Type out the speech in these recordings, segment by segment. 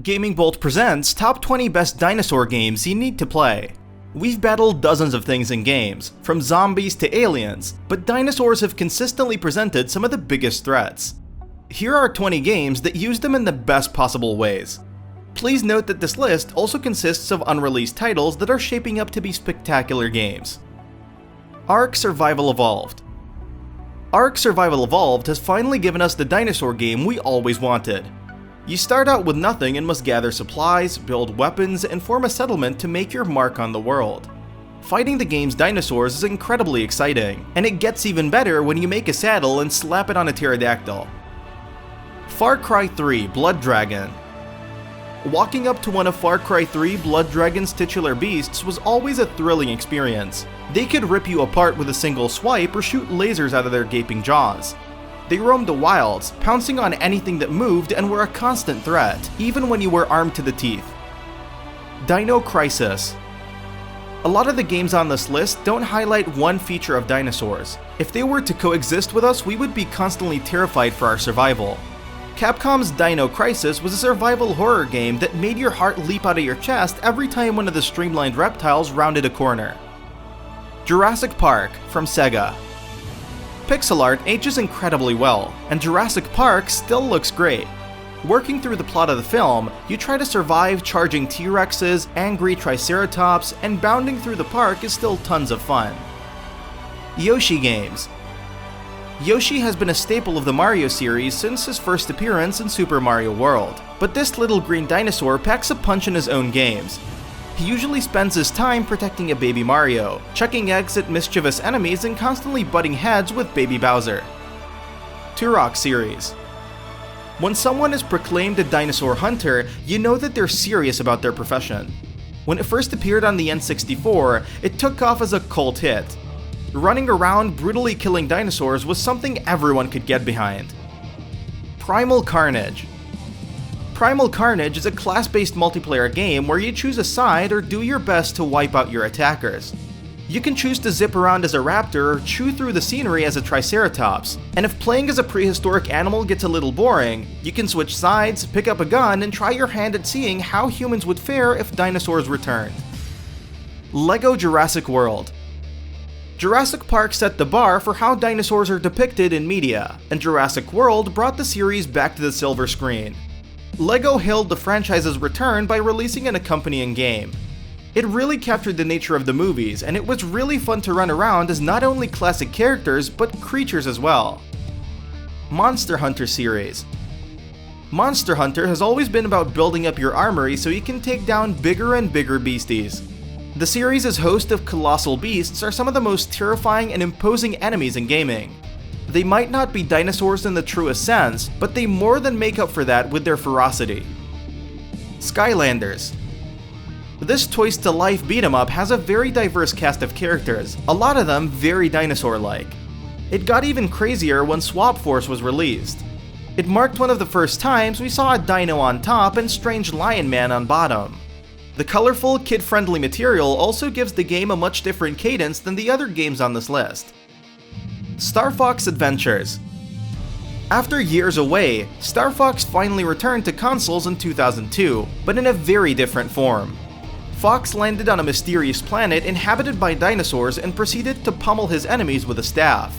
Gaming Bolt presents Top 20 Best Dinosaur Games You Need to Play. We've battled dozens of things in games, from zombies to aliens, but dinosaurs have consistently presented some of the biggest threats. Here are 20 games that use them in the best possible ways. Please note that this list also consists of unreleased titles that are shaping up to be spectacular games. Ark Survival Evolved. Ark Survival Evolved has finally given us the dinosaur game we always wanted. You start out with nothing and must gather supplies, build weapons, and form a settlement to make your mark on the world. Fighting the game's dinosaurs is incredibly exciting, and it gets even better when you make a saddle and slap it on a pterodactyl. Far Cry 3 Blood Dragon. Walking up to one of Far Cry 3 Blood Dragon's titular beasts was always a thrilling experience. They could rip you apart with a single swipe or shoot lasers out of their gaping jaws. They roamed the wilds, pouncing on anything that moved and were a constant threat, even when you were armed to the teeth. Dino Crisis. A lot of the games on this list don't highlight one feature of dinosaurs. If they were to coexist with us, we would be constantly terrified for our survival. Capcom's Dino Crisis was a survival horror game that made your heart leap out of your chest every time one of the streamlined reptiles rounded a corner. Jurassic Park from Sega. Pixel art ages incredibly well, and Jurassic Park still looks great. Working through the plot of the film, you try to survive charging T-Rexes, angry Triceratops, and bounding through the park is still tons of fun. Yoshi Games. Yoshi has been a staple of the Mario series since his first appearance in Super Mario World, but this little green dinosaur packs a punch in his own games. He usually spends his time protecting a baby Mario, chucking eggs at mischievous enemies and constantly butting heads with baby Bowser. Turok Series. When someone is proclaimed a dinosaur hunter, you know that they're serious about their profession. When it first appeared on the N64, it took off as a cult hit. Running around brutally killing dinosaurs was something everyone could get behind. Primal Carnage. Primal Carnage is a class-based multiplayer game where you choose a side or do your best to wipe out your attackers. You can choose to zip around as a raptor or chew through the scenery as a Triceratops, and if playing as a prehistoric animal gets a little boring, you can switch sides, pick up a gun, and try your hand at seeing how humans would fare if dinosaurs returned. LEGO Jurassic World. Jurassic Park set the bar for how dinosaurs are depicted in media, and Jurassic World brought the series back to the silver screen. LEGO hailed the franchise's return by releasing an accompanying game. It really captured the nature of the movies, and it was really fun to run around as not only classic characters, but creatures as well. Monster Hunter Series. Monster Hunter has always been about building up your armory so you can take down bigger and bigger beasties. The series' host of colossal beasts are some of the most terrifying and imposing enemies in gaming. They might not be dinosaurs in the truest sense, but they more than make up for that with their ferocity. Skylanders. This toys-to-life beat-em-up has a very diverse cast of characters, a lot of them very dinosaur-like. It got even crazier when Swap Force was released. It marked one of the first times we saw a dino on top and strange lion man on bottom. The colorful, kid-friendly material also gives the game a much different cadence than the other games on this list. Star Fox Adventures. After years away, Star Fox finally returned to consoles in 2002, but in a very different form. Fox landed on a mysterious planet inhabited by dinosaurs and proceeded to pummel his enemies with a staff.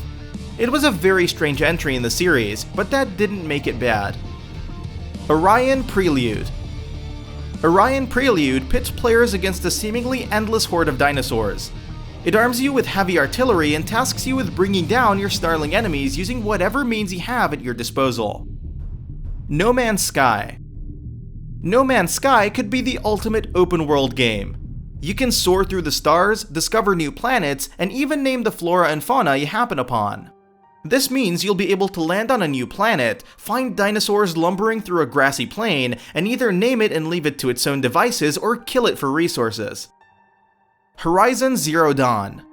It was a very strange entry in the series, but that didn't make it bad. ORION Prelude. ORION Prelude pits players against a seemingly endless horde of dinosaurs. It arms you with heavy artillery and tasks you with bringing down your snarling enemies using whatever means you have at your disposal. No Man's Sky. No Man's Sky could be the ultimate open-world game. You can soar through the stars, discover new planets, and even name the flora and fauna you happen upon. This means you'll be able to land on a new planet, find dinosaurs lumbering through a grassy plain, and either name it and leave it to its own devices or kill it for resources. Horizon Zero Dawn.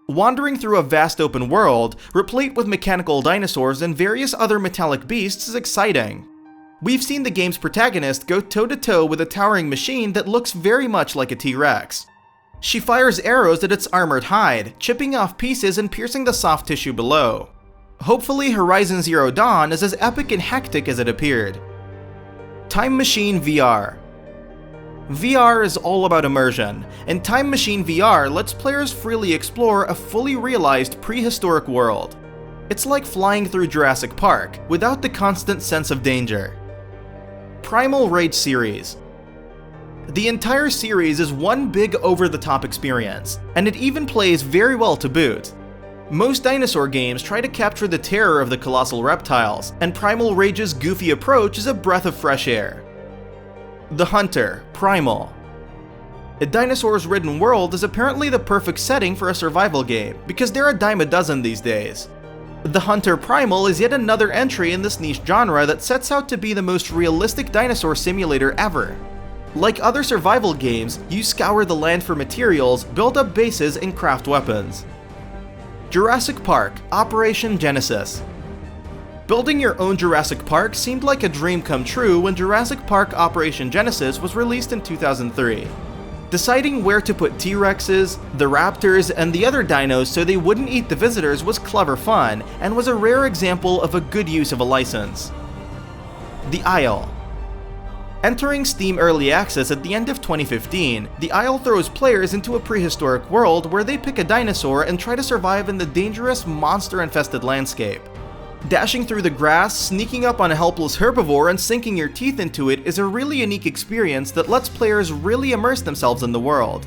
Wandering through a vast open world, replete with mechanical dinosaurs and various other metallic beasts is exciting. We've seen the game's protagonist go toe-to-toe with a towering machine that looks very much like a T-Rex. She fires arrows at its armored hide, chipping off pieces and piercing the soft tissue below. Hopefully Horizon Zero Dawn is as epic and hectic as it appeared. Time Machine VR. VR is all about immersion, and Time Machine VR lets players freely explore a fully realized prehistoric world. It's like flying through Jurassic Park, without the constant sense of danger. Primal Carnage series. The entire series is one big over-the-top experience, and it even plays very well to boot. Most dinosaur games try to capture the terror of the colossal reptiles, and Primal Rage's goofy approach is a breath of fresh air. theHunter, Primal. A dinosaurs-ridden world is apparently the perfect setting for a survival game, because there are a dime a dozen these days. theHunter Primal is yet another entry in this niche genre that sets out to be the most realistic dinosaur simulator ever. Like other survival games, you scour the land for materials, build up bases, and craft weapons. Jurassic Park, Operation Genesis. Building your own Jurassic Park seemed like a dream come true when Jurassic Park Operation Genesis was released in 2003. Deciding where to put T-Rexes, the Raptors, and the other dinos so they wouldn't eat the visitors was clever fun, and was a rare example of a good use of a license. The Isle. Entering Steam Early Access at the end of 2015, The Isle throws players into a prehistoric world where they pick a dinosaur and try to survive in the dangerous, monster-infested landscape. Dashing through the grass, sneaking up on a helpless herbivore, and sinking your teeth into it is a really unique experience that lets players really immerse themselves in the world.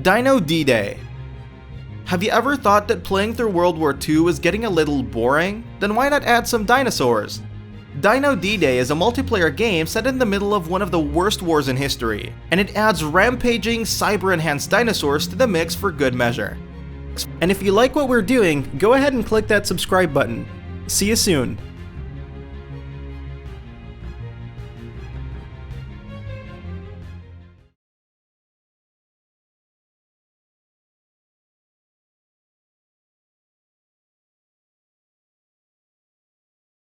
Dino D-Day. Have you ever thought that playing through World War II was getting a little boring? Then why not add some dinosaurs? Dino D-Day is a multiplayer game set in the middle of one of the worst wars in history, and it adds rampaging, cyber-enhanced dinosaurs to the mix for good measure. And if you like what we're doing, go ahead and click that subscribe button. See you soon.